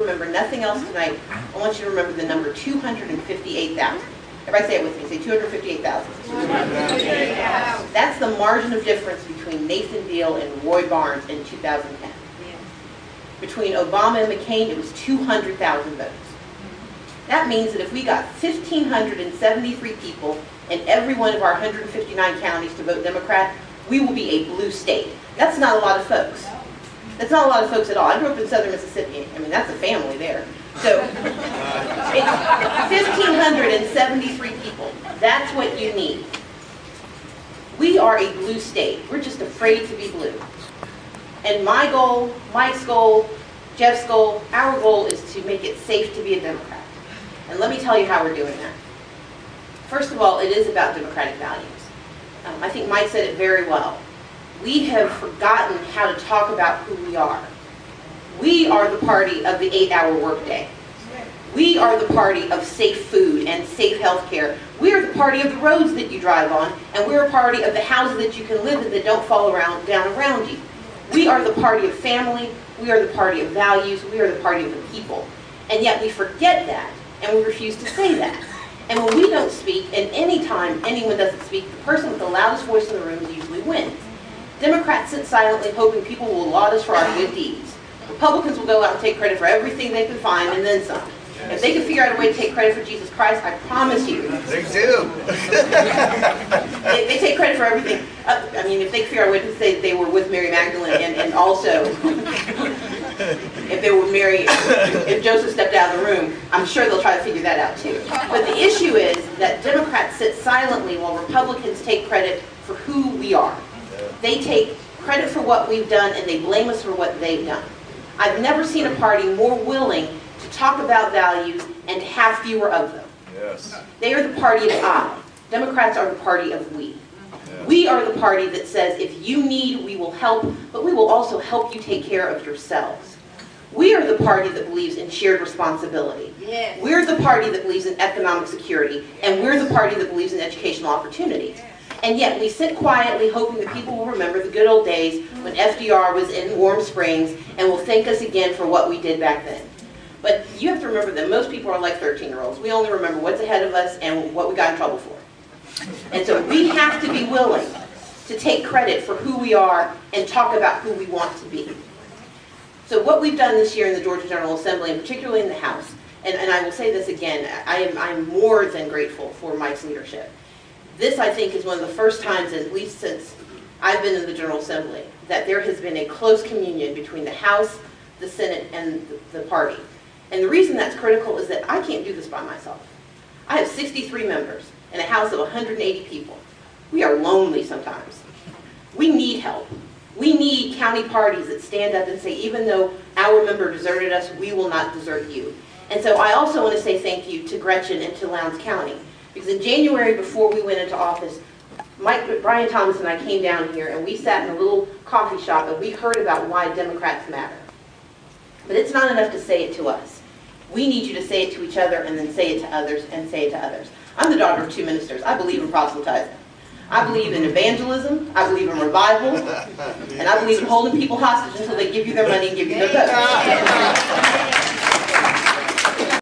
remember nothing else tonight, I want you to remember the number 258,000. Everybody say it with me. Say 258,000. 258,000. That's the margin of difference between Nathan Deal and Roy Barnes in 2010. Between Obama and McCain, it was 200,000 votes. That means that if we got 1,573 people in every one of our 159 counties to vote Democrat, we will be a blue state. That's not a lot of folks. That's not a lot of folks at all. I grew up in southern Mississippi. I mean, that's a family there. So, it's 1,573 people. That's what you need. We are a blue state. We're just afraid to be blue. And my goal, Mike's goal, Jeff's goal, our goal is to make it safe to be a Democrat. And let me tell you how we're doing that. First of all, it is about democratic values. I think Mike said it very well. We have forgotten how to talk about who we are. We are the party of the 8-hour workday. We are the party of safe food and safe health care. We are the party of the roads that you drive on, and we're a party of the houses that you can live in that don't fall down around you. We are the party of family. We are the party of values. We are the party of the people. And yet we forget that, and we refuse to say that. And when we don't speak, and any time anyone doesn't speak, the person with the loudest voice in the room usually wins. Democrats sit silently hoping people will laud us for our good deeds. Republicans will go out and take credit for everything they can find and then some. If they can figure out a way to take credit for Jesus Christ, I promise you. They do. They take credit for everything. I mean, if they can figure out a way to say they were with Mary Magdalene and also if they were Mary, if Joseph stepped out of the room, I'm sure they'll try to figure that out too. But the issue is that Democrats sit silently while Republicans take credit for who we are. They take credit for what we've done and they blame us for what they've done. I've never seen a party more willing to talk about values and to have fewer of them. Yes. They are the party of I. Democrats are the party of we. Yes. We are the party that says if you need, we will help, but we will also help you take care of yourselves. We are the party that believes in shared responsibility. Yes. We're the party that believes in economic security, and we're the party that believes in educational opportunity. And yet we sit quietly hoping that people will remember the good old days when FDR was in Warm Springs and will thank us again for what we did back then. But you have to remember that most people are like 13-year-olds. We only remember what's ahead of us and what we got in trouble for. And so we have to be willing to take credit for who we are and talk about who we want to be. So what we've done this year in the Georgia General Assembly, and particularly in the House, and I will say this again, I'm more than grateful for Mike's leadership. This, I think, is one of the first times, at least since I've been in the General Assembly, that there has been a close communion between the House, the Senate, and the party. And the reason that's critical is that I can't do this by myself. I have 63 members in a House of 180 people. We are lonely sometimes. We need help. We need county parties that stand up and say, even though our member deserted us, we will not desert you. And so I also want to say thank you to Gretchen and to Lowndes County. Because in January, before we went into office, Brian Thomas and I came down here and we sat in a little coffee shop and we heard about why Democrats matter. But it's not enough to say it to us. We need you to say it to each other and then say it to others and say it to others. I'm the daughter of 2 ministers. I believe in proselytizing. I believe in evangelism, I believe in revival, and I believe in holding people hostage until they give you their money and give you their vote.